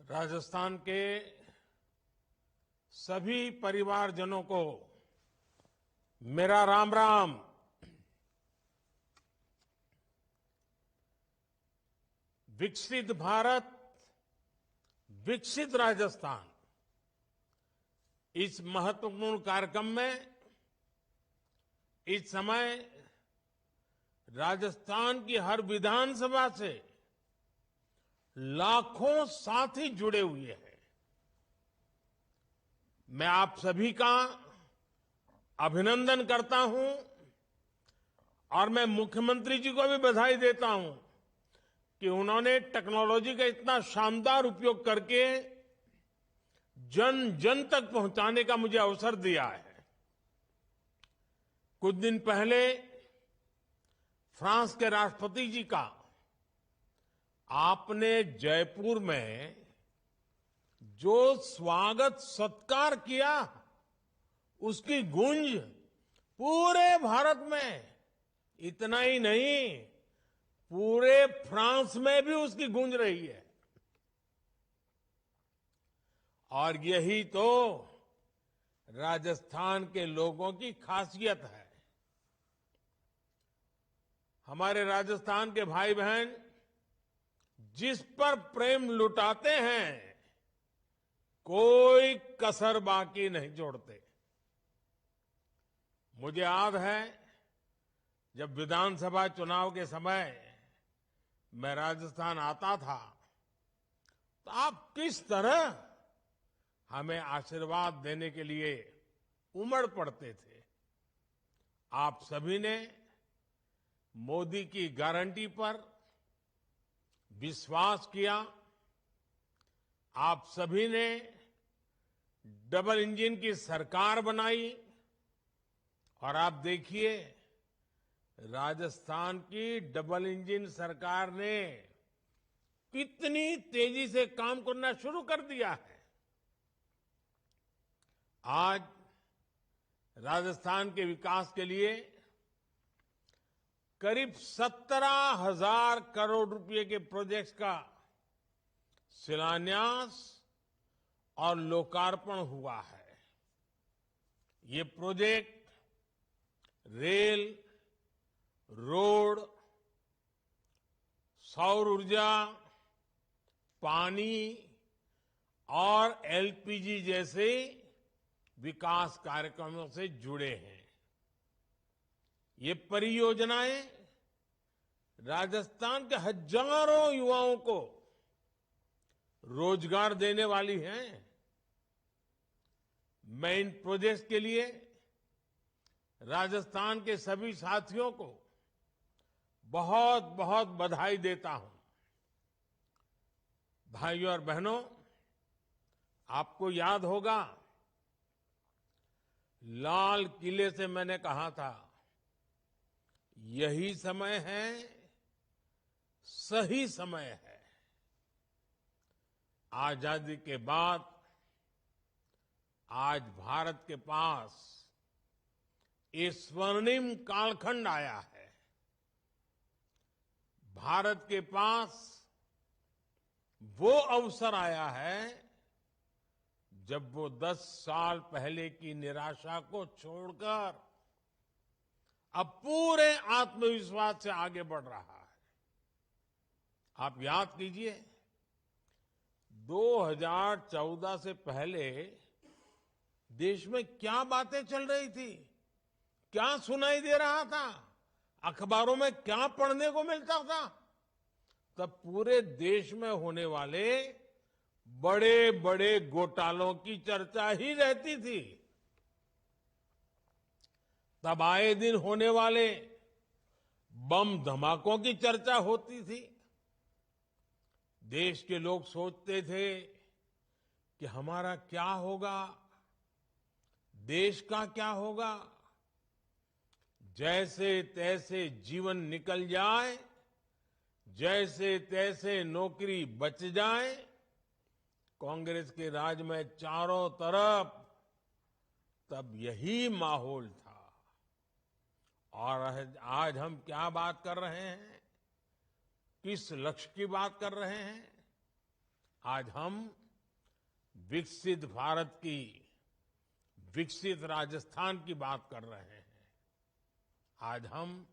राजस्थान के सभी परिवारजनों को मेरा राम राम। विकसित भारत, विकसित राजस्थान, इस महत्वपूर्ण कार्यक्रम में इस समय राजस्थान की हर विधानसभा से लाखों साथी जुड़े हुए हैं। मैं आप सभी का अभिनंदन करता हूं और मैं मुख्यमंत्री जी को भी बधाई देता हूं कि उन्होंने टेक्नोलॉजी का इतना शानदार उपयोग करके जन जन तक पहुंचाने का मुझे अवसर दिया है। कुछ दिन पहले फ्रांस के राष्ट्रपति जी का आपने जयपुर में जो स्वागत सत्कार किया, उसकी गूंज पूरे भारत में, इतना ही नहीं पूरे फ्रांस में भी उसकी गूंज रही है। और यही तो राजस्थान के लोगों की खासियत है। हमारे राजस्थान के भाई बहन जिस पर प्रेम लुटाते हैं, कोई कसर बाकी नहीं छोड़ते। मुझे याद है जब विधानसभा चुनाव के समय मैं राजस्थान आता था तो आप किस तरह हमें आशीर्वाद देने के लिए उमड़ पड़ते थे। आप सभी ने मोदी की गारंटी पर विश्वास किया। आप सभी ने डबल इंजन की सरकार बनाई और आप देखिए राजस्थान की डबल इंजन सरकार ने कितनी तेजी से काम करना शुरू कर दिया है। आज राजस्थान के विकास के लिए करीब 17,000 करोड़ रुपए के प्रोजेक्ट्स का शिलान्यास और लोकार्पण हुआ है। ये प्रोजेक्ट रेल, रोड, सौर ऊर्जा, पानी और एलपीजी जैसे विकास कार्यक्रमों से जुड़े हैं। ये परियोजनाएं राजस्थान के हजारों युवाओं को रोजगार देने वाली हैं। मैं इन प्रोजेक्ट्स के लिए राजस्थान के सभी साथियों को बहुत बहुत बधाई देता हूं। भाइयों और बहनों, आपको याद होगा लाल किले से मैंने कहा था, यही समय है, सही समय है। आजादी के बाद आज भारत के पास ये स्वर्णिम कालखंड आया है। भारत के पास वो अवसर आया है जब वो 10 साल पहले की निराशा को छोड़कर अब पूरे आत्मविश्वास से आगे बढ़ रहा है। आप याद कीजिए 2014 से पहले देश में क्या बातें चल रही थी, क्या सुनाई दे रहा था, अखबारों में क्या पढ़ने को मिलता था। तब पूरे देश में होने वाले बड़े बड़े घोटालों की चर्चा ही रहती थी। तब आए दिन होने वाले बम धमाकों की चर्चा होती थी। देश के लोग सोचते थे कि हमारा क्या होगा, देश का क्या होगा। जैसे तैसे जीवन निकल जाए, जैसे तैसे नौकरी बच जाए। कांग्रेस के राज में चारों तरफ तब यही माहौल था। और आज हम क्या बात कर रहे हैं, किस लक्ष्य की बात कर रहे हैं? आज हम विकसित भारत की, विकसित राजस्थान की बात कर रहे हैं। आज हम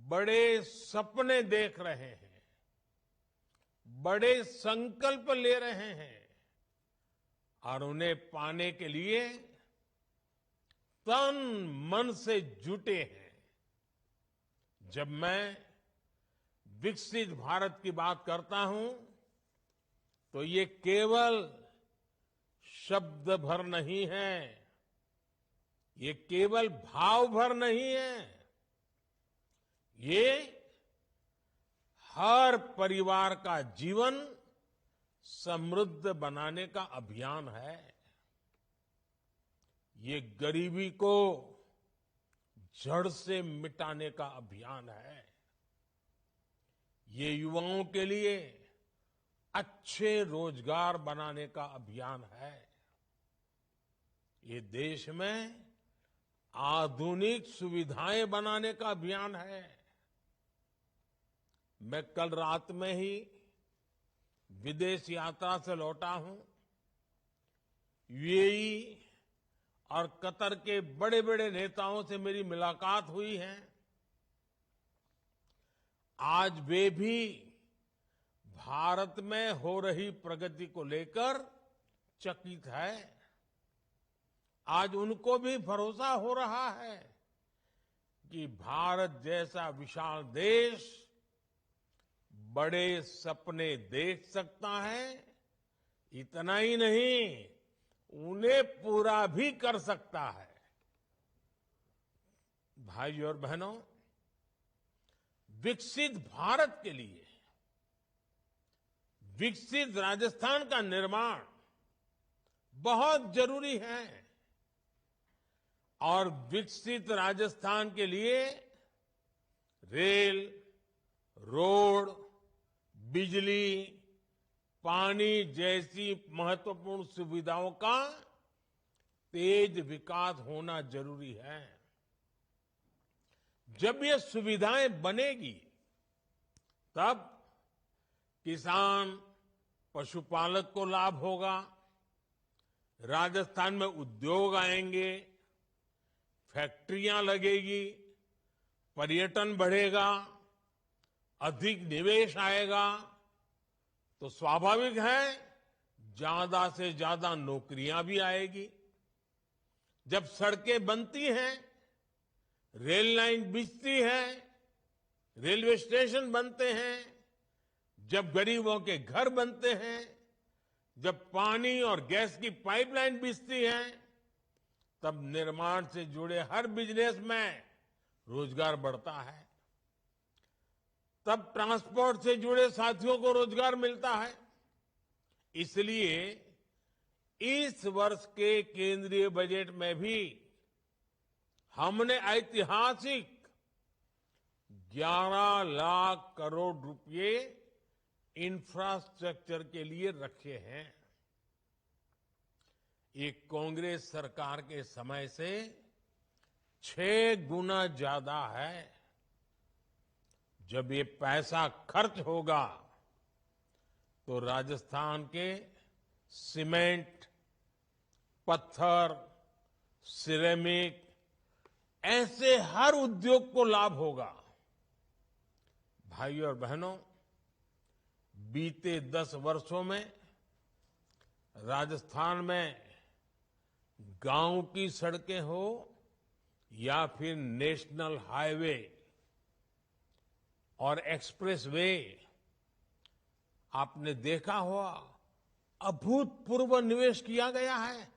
बड़े सपने देख रहे हैं, बड़े संकल्प ले रहे हैं और उन्हें पाने के लिए तन मन से जुटे हैं। जब मैं विकसित भारत की बात करता हूं तो ये केवल शब्द भर नहीं है, ये केवल भाव भर नहीं है, ये हर परिवार का जीवन समृद्ध बनाने का अभियान है। ये गरीबी को जड़ से मिटाने का अभियान है। ये युवाओं के लिए अच्छे रोजगार बनाने का अभियान है। ये देश में आधुनिक सुविधाएं बनाने का अभियान है। मैं कल रात में ही विदेश यात्रा से लौटा हूं। यूएई और कतर के बड़े बड़े नेताओं से मेरी मुलाकात हुई है। आज वे भी भारत में हो रही प्रगति को लेकर चकित है। आज उनको भी भरोसा हो रहा है कि भारत जैसा विशाल देश बड़े सपने देख सकता है। इतना ही नहीं, उन्हें पूरा भी कर सकता है। भाइयों और बहनों, विकसित भारत के लिए विकसित राजस्थान का निर्माण बहुत जरूरी है और विकसित राजस्थान के लिए रेल, रोड, बिजली, पानी जैसी महत्वपूर्ण सुविधाओं का तेज विकास होना जरूरी है। जब ये सुविधाएं बनेगी तब किसान, पशुपालक को लाभ होगा, राजस्थान में उद्योग आएंगे, फैक्ट्रियां लगेगी, पर्यटन बढ़ेगा, अधिक निवेश आएगा तो स्वाभाविक है ज्यादा से ज्यादा नौकरियां भी आएगी। जब सड़कें बनती हैं, रेल लाइन बिछती है, रेलवे स्टेशन बनते हैं, जब गरीबों के घर बनते हैं, जब पानी और गैस की पाइपलाइन बिछती है, तब निर्माण से जुड़े हर बिजनेस में रोजगार बढ़ता है। तब ट्रांसपोर्ट से जुड़े साथियों को रोजगार मिलता है। इसलिए इस वर्ष के केंद्रीय बजट में भी हमने ऐतिहासिक 11 लाख करोड़ रुपए इंफ्रास्ट्रक्चर के लिए रखे हैं। ये कांग्रेस सरकार के समय से 6 गुना ज्यादा है। जब ये पैसा खर्च होगा तो राजस्थान के सीमेंट, पत्थर, सिरेमिक ऐसे हर उद्योग को लाभ होगा। भाइयों और बहनों, बीते 10 वर्षों में राजस्थान में गांव की सड़कें हो या फिर नेशनल हाईवे और एक्सप्रेसवे, आपने देखा होगा अभूतपूर्व निवेश किया गया है।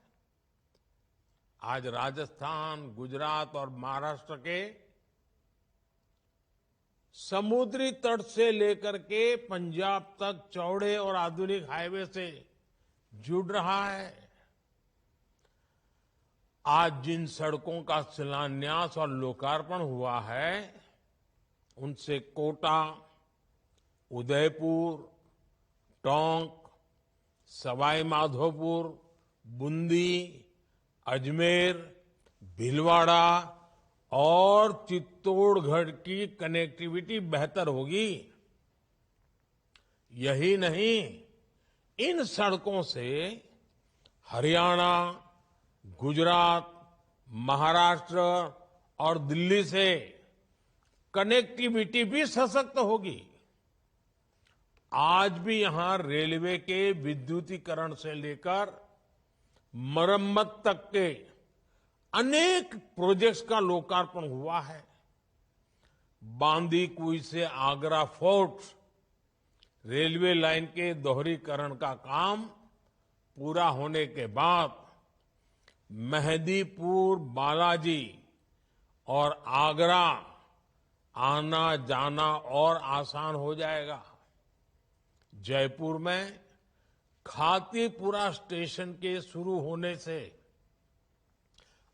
आज राजस्थान, गुजरात और महाराष्ट्र के समुद्री तट से लेकर के पंजाब तक चौड़े और आधुनिक हाईवे से जुड़ रहा है। आज जिन सड़कों का शिलान्यास और लोकार्पण हुआ है, उनसे कोटा, उदयपुर, टोंक, सवाई माधोपुर, बूंदी, अजमेर, भीलवाड़ा और चित्तौड़गढ़ की कनेक्टिविटी बेहतर होगी। यही नहीं, इन सड़कों से हरियाणा, गुजरात, महाराष्ट्र और दिल्ली से कनेक्टिविटी भी सशक्त होगी। आज भी यहां रेलवे के विद्युतीकरण से लेकर मरम्मत तक के अनेक प्रोजेक्ट्स का लोकार्पण हुआ है। बांदीकुई से आगरा फोर्ट रेलवे लाइन के दोहरीकरण का काम पूरा होने के बाद मेहंदीपुर, बालाजी और आगरा आना जाना और आसान हो जाएगा। जयपुर में खातीपुरा स्टेशन के शुरू होने से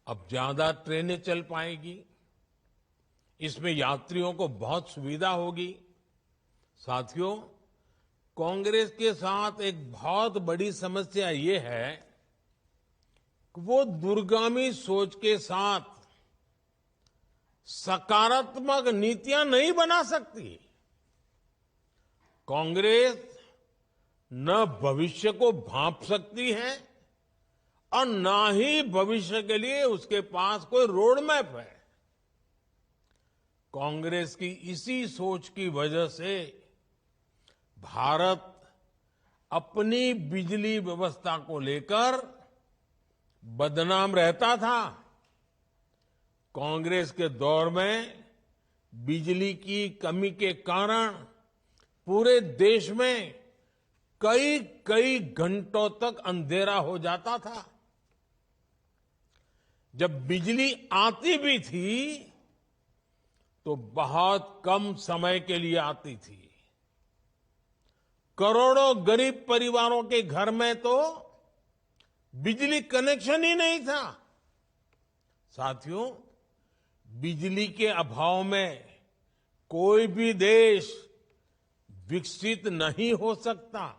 अब ज्यादा ट्रेनें चल पाएंगी। इसमें यात्रियों को बहुत सुविधा होगी। साथियों, कांग्रेस के साथ एक बहुत बड़ी समस्या ये है कि वो दूरगामी सोच के साथ सकारात्मक नीतियां नहीं बना सकती। कांग्रेस न भविष्य को भांप सकती है और न ही भविष्य के लिए उसके पास कोई रोड मैप है। कांग्रेस की इसी सोच की वजह से भारत अपनी बिजली व्यवस्था को लेकर बदनाम रहता था। कांग्रेस के दौर में बिजली की कमी के कारण पूरे देश में कई कई घंटों तक अंधेरा हो जाता था। जब बिजली आती भी थी तो बहुत कम समय के लिए आती थी। करोड़ों गरीब परिवारों के घर में तो बिजली कनेक्शन ही नहीं था। साथियों, बिजली के अभाव में कोई भी देश विकसित नहीं हो सकता।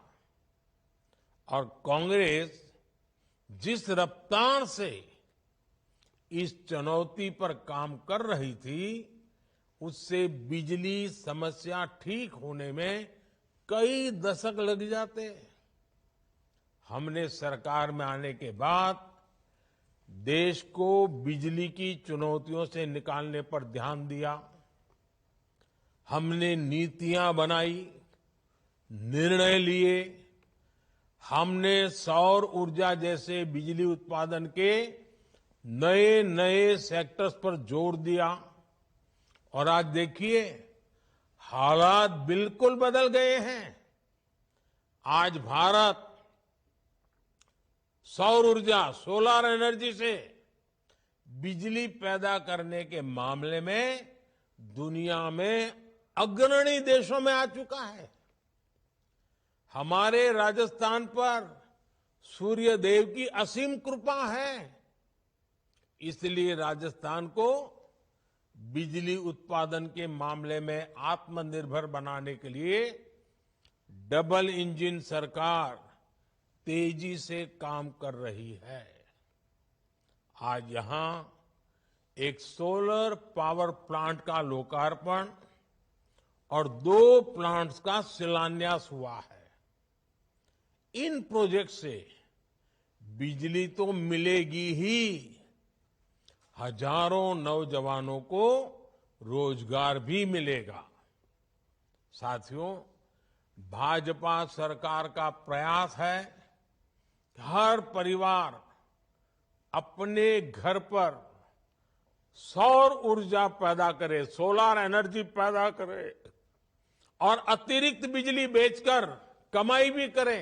और कांग्रेस जिस रफ्तार से इस चुनौती पर काम कर रही थी, उससे बिजली समस्या ठीक होने में कई दशक लग जाते। हमने सरकार में आने के बाद देश को बिजली की चुनौतियों से निकालने पर ध्यान दिया। हमने नीतियां बनाई, निर्णय लिए। हमने सौर ऊर्जा जैसे बिजली उत्पादन के नए नए सेक्टर्स पर जोर दिया। और आज देखिए, हालात बिल्कुल बदल गए हैं। आज भारत सौर ऊर्जा, सोलर एनर्जी से बिजली पैदा करने के मामले में दुनिया में अग्रणी देशों में आ चुका है। हमारे राजस्थान पर सूर्य देव की असीम कृपा है। इसलिए राजस्थान को बिजली उत्पादन के मामले में आत्मनिर्भर बनाने के लिए डबल इंजन सरकार तेजी से काम कर रही है। आज यहां एक सोलर पावर प्लांट का लोकार्पण और 2 प्लांट्स का शिलान्यास हुआ है। इन प्रोजेक्ट से बिजली तो मिलेगी ही, हजारों नौजवानों को रोजगार भी मिलेगा। साथियों, भाजपा सरकार का प्रयास है कि हर परिवार अपने घर पर सौर ऊर्जा पैदा करे, सोलर एनर्जी पैदा करे और अतिरिक्त बिजली बेचकर कमाई भी करे।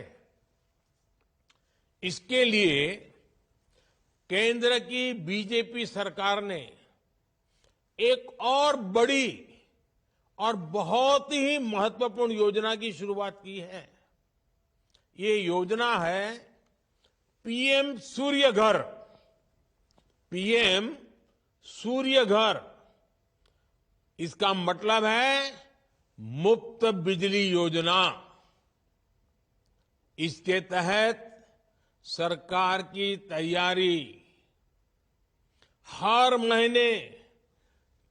इसके लिए केंद्र की बीजेपी सरकार ने एक और बड़ी और बहुत ही महत्वपूर्ण योजना की शुरुआत की है। ये योजना है पीएम सूर्य घर। पीएम सूर्य घर, इसका मतलब है मुफ्त बिजली योजना। इसके तहत सरकार की तैयारी हर महीने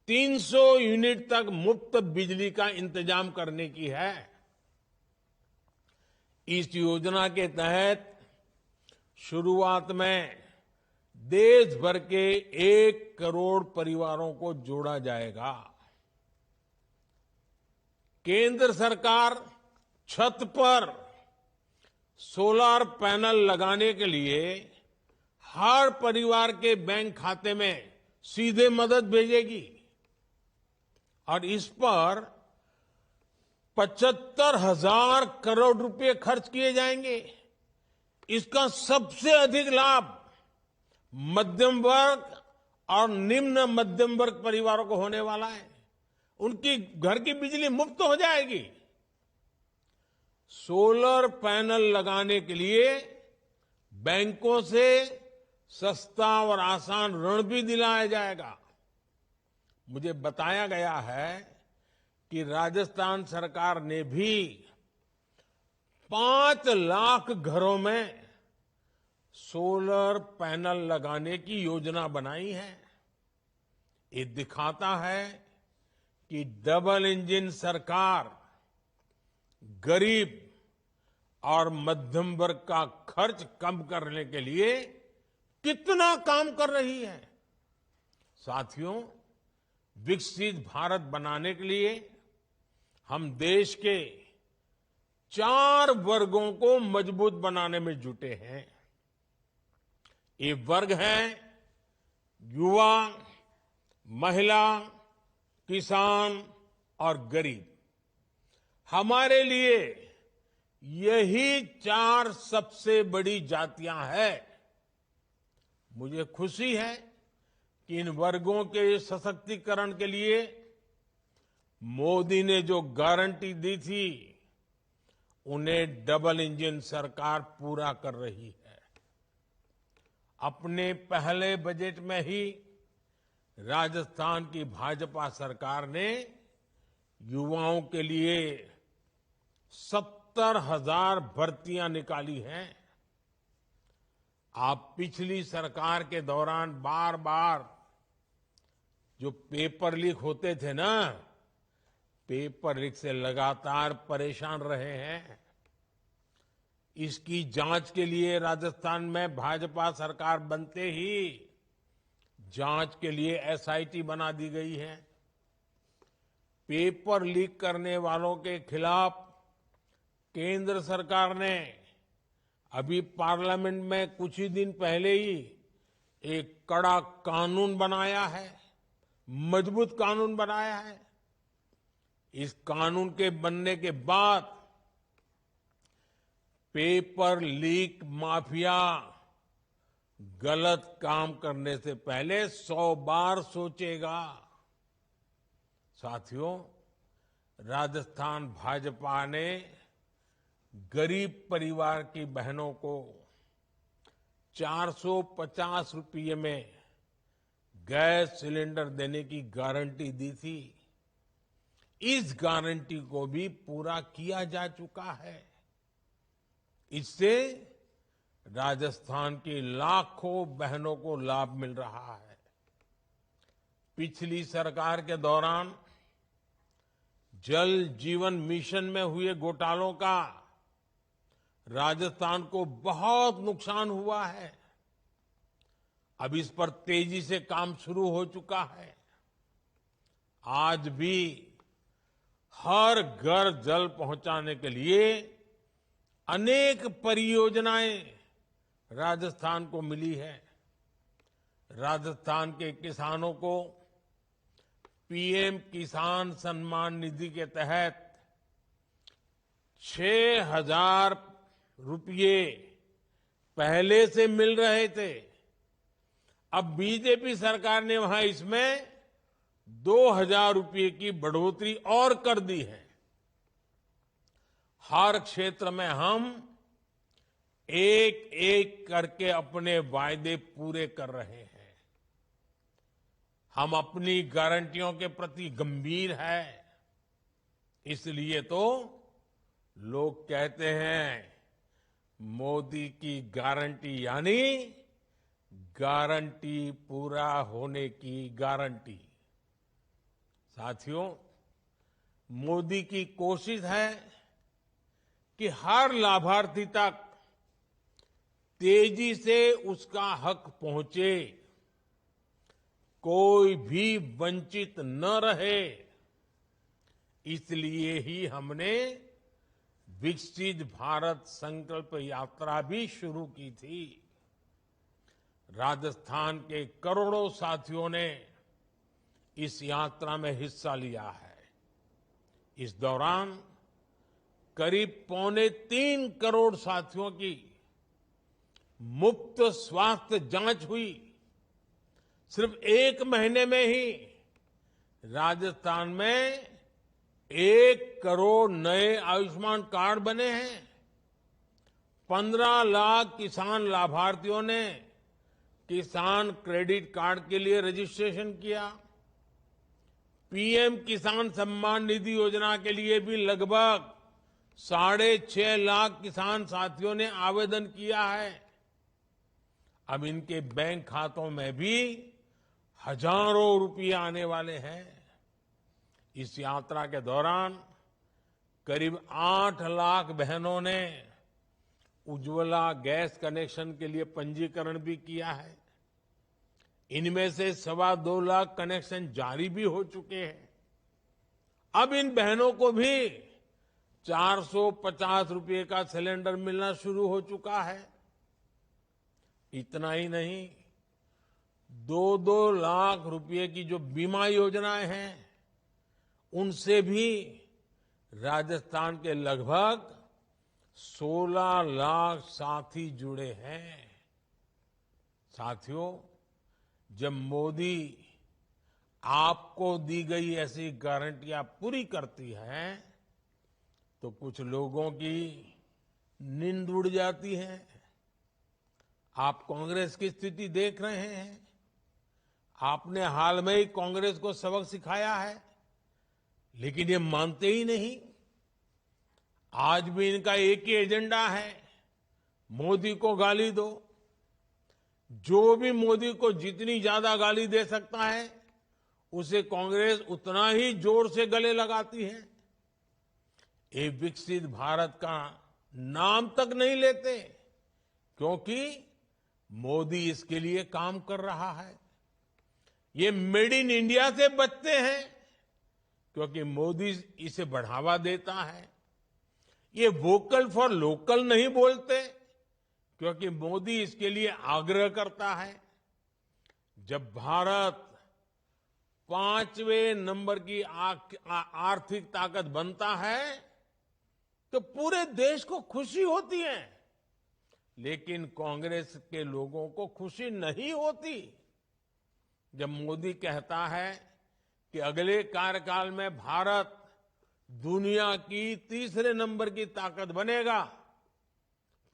300 यूनिट तक मुफ्त बिजली का इंतजाम करने की है। इस योजना के तहत शुरुआत में देश भर के 1 करोड़ परिवारों को जोड़ा जाएगा। केंद्र सरकार छत पर सोलर पैनल लगाने के लिए हर परिवार के बैंक खाते में सीधे मदद भेजेगी और इस पर 75,000 करोड़ रुपए खर्च किए जाएंगे। इसका सबसे अधिक लाभ मध्यम वर्ग और निम्न मध्यम वर्ग परिवारों को होने वाला है। उनकी घर की बिजली मुफ्त हो जाएगी। सोलर पैनल लगाने के लिए बैंकों से सस्ता और आसान ऋण भी दिलाया जाएगा। मुझे बताया गया है कि राजस्थान सरकार ने भी 5 लाख घरों में सोलर पैनल लगाने की योजना बनाई है। ये दिखाता है कि डबल इंजन सरकार गरीब और मध्यम वर्ग का खर्च कम करने के लिए कितना काम कर रही है। साथियों, विकसित भारत बनाने के लिए हम देश के 4 वर्गों को मजबूत बनाने में जुटे हैं। ये वर्ग हैं युवा, महिला, किसान और गरीब। हमारे लिए यही 4 सबसे बड़ी जातियां हैं। मुझे खुशी है कि इन वर्गों के सशक्तिकरण के लिए मोदी ने जो गारंटी दी थी उन्हें डबल इंजन सरकार पूरा कर रही है। अपने पहले बजट में ही राजस्थान की भाजपा सरकार ने युवाओं के लिए 70,000 भर्तियां निकाली हैं। आप पिछली सरकार के दौरान बार बार जो पेपर लीक होते थे ना, पेपर लीक से लगातार परेशान रहे हैं। इसकी जांच के लिए राजस्थान में भाजपा सरकार बनते ही जांच के लिए एसआईटी बना दी गई है। पेपर लीक करने वालों के खिलाफ केंद्र सरकार ने अभी पार्लियामेंट में कुछ ही दिन पहले ही एक कड़ा कानून बनाया है, मजबूत कानून बनाया है। इस कानून के बनने के बाद पेपर लीक माफिया गलत काम करने से पहले 100 बार सोचेगा। साथियों, राजस्थान भाजपा ने गरीब परिवार की बहनों को 450 रुपये में गैस सिलेंडर देने की गारंटी दी थी। इस गारंटी को भी पूरा किया जा चुका है। इससे राजस्थान की लाखों बहनों को लाभ मिल रहा है। पिछली सरकार के दौरान जल जीवन मिशन में हुए घोटालों का राजस्थान को बहुत नुकसान हुआ है। अब इस पर तेजी से काम शुरू हो चुका है। आज भी हर घर जल पहुंचाने के लिए अनेक परियोजनाएं राजस्थान को मिली है। राजस्थान के किसानों को पीएम किसान सम्मान निधि के तहत 6,000 रुपये पहले से मिल रहे थे। अब बीजेपी सरकार ने वहां इसमें 2,000 रुपये की बढ़ोतरी और कर दी है। हर क्षेत्र में हम एक एक करके अपने वायदे पूरे कर रहे हैं। हम अपनी गारंटियों के प्रति गंभीर हैं। इसलिए तो लोग कहते हैं मोदी की गारंटी यानी गारंटी पूरा होने की गारंटी। साथियों, मोदी की कोशिश है कि हर लाभार्थी तक तेजी से उसका हक पहुंचे, कोई भी वंचित न रहे। इसलिए ही हमने विकसित भारत संकल्प यात्रा भी शुरू की थी। राजस्थान के करोड़ों साथियों ने इस यात्रा में हिस्सा लिया है। इस दौरान करीब 2.25 करोड़ साथियों की मुफ्त स्वास्थ्य जांच हुई। सिर्फ 1 महीने में ही राजस्थान में 1 करोड़ नए आयुष्मान कार्ड बने हैं। 15 लाख किसान लाभार्थियों ने किसान क्रेडिट कार्ड के लिए रजिस्ट्रेशन किया। पीएम किसान सम्मान निधि योजना के लिए भी लगभग 6.5 लाख किसान साथियों ने आवेदन किया है। अब इनके बैंक खातों में भी हजारों रुपये आने वाले हैं। इस यात्रा के दौरान करीब 8 लाख बहनों ने उज्ज्वला गैस कनेक्शन के लिए पंजीकरण भी किया है। इनमें से 2.25 लाख कनेक्शन जारी भी हो चुके हैं। अब इन बहनों को भी 450 रुपये का सिलेंडर मिलना शुरू हो चुका है। इतना ही नहीं, 2-2 लाख रुपये की जो बीमा योजनाएं हैं, उनसे भी राजस्थान के लगभग 16 लाख साथी जुड़े हैं। साथियों, जब मोदी आपको दी गई ऐसी गारंटियां पूरी करती है तो कुछ लोगों की नींद उड़ जाती है। आप कांग्रेस की स्थिति देख रहे हैं। आपने हाल में ही कांग्रेस को सबक सिखाया है, लेकिन ये मानते ही नहीं। आज भी इनका एक ही एजेंडा है, मोदी को गाली दो। जो भी मोदी को जितनी ज्यादा गाली दे सकता है, उसे कांग्रेस उतना ही जोर से गले लगाती है। ये विकसित भारत का नाम तक नहीं लेते, क्योंकि मोदी इसके लिए काम कर रहा है। ये मेड इन इंडिया से बचते हैं, क्योंकि मोदी इसे बढ़ावा देता है। ये वोकल फॉर लोकल नहीं बोलते, क्योंकि मोदी इसके लिए आग्रह करता है। जब भारत 5वें नंबर की आर्थिक ताकत बनता है तो पूरे देश को खुशी होती है, लेकिन कांग्रेस के लोगों को खुशी नहीं होती। जब मोदी कहता है कि अगले कार्यकाल में भारत दुनिया की 3रे नंबर की ताकत बनेगा,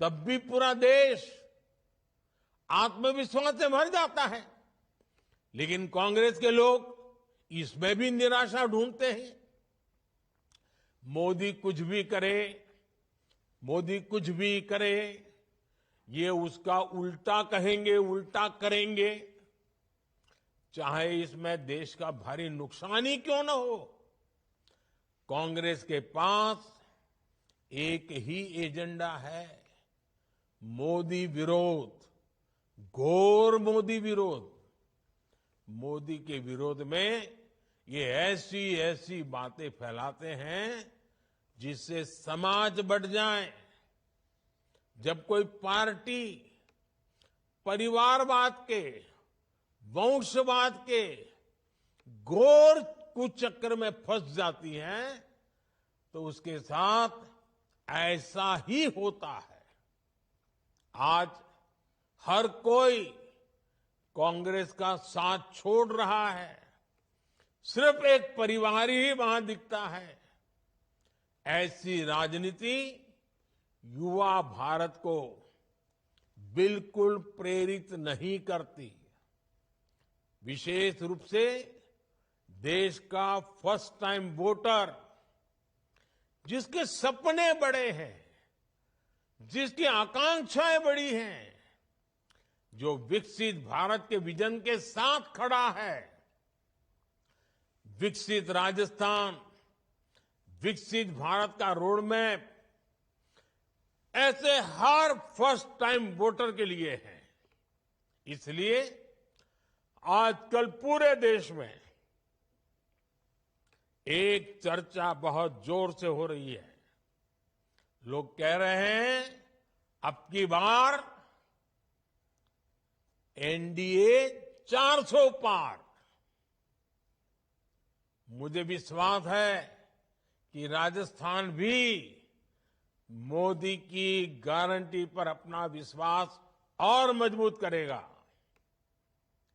तब भी पूरा देश आत्मविश्वास से भर जाता है। लेकिन कांग्रेस के लोग इसमें भी निराशा ढूंढते हैं। मोदी कुछ भी करे, मोदी कुछ भी करे, ये उसका उल्टा कहेंगे, उल्टा करेंगे, चाहे इसमें देश का भारी नुकसान ही क्यों न हो। कांग्रेस के पास एक ही एजेंडा है, मोदी विरोध, घोर मोदी विरोध। मोदी के विरोध में ये ऐसी ऐसी बातें फैलाते हैं जिससे समाज बढ़ जाए। जब कोई पार्टी परिवारवाद के, वंशवाद के घोर कुचक्र में फंस जाती है, तो उसके साथ ऐसा ही होता है। आज हर कोई कांग्रेस का साथ छोड़ रहा है, सिर्फ एक परिवार ही वहां दिखता है। ऐसी राजनीति युवा भारत को बिल्कुल प्रेरित नहीं करती। विशेष रूप से देश का फर्स्ट टाइम वोटर, जिसके सपने बड़े हैं, जिसकी आकांक्षाएं बड़ी हैं, जो विकसित भारत के विजन के साथ खड़ा है। विकसित राजस्थान, विकसित भारत का रोड मैप ऐसे हर फर्स्ट टाइम वोटर के लिए है। इसलिए आजकल पूरे देश में एक चर्चा बहुत जोर से हो रही है। लोग कह रहे हैं अब की बार एनडीए 400 पार। मुझे विश्वास है कि राजस्थान भी मोदी की गारंटी पर अपना विश्वास और मजबूत करेगा।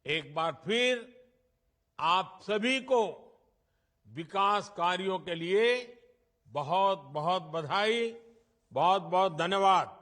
एक बार फिर आप सभी को विकास कार्यों के लिए बहुत बहुत बधाई, बहुत बहुत धन्यवाद।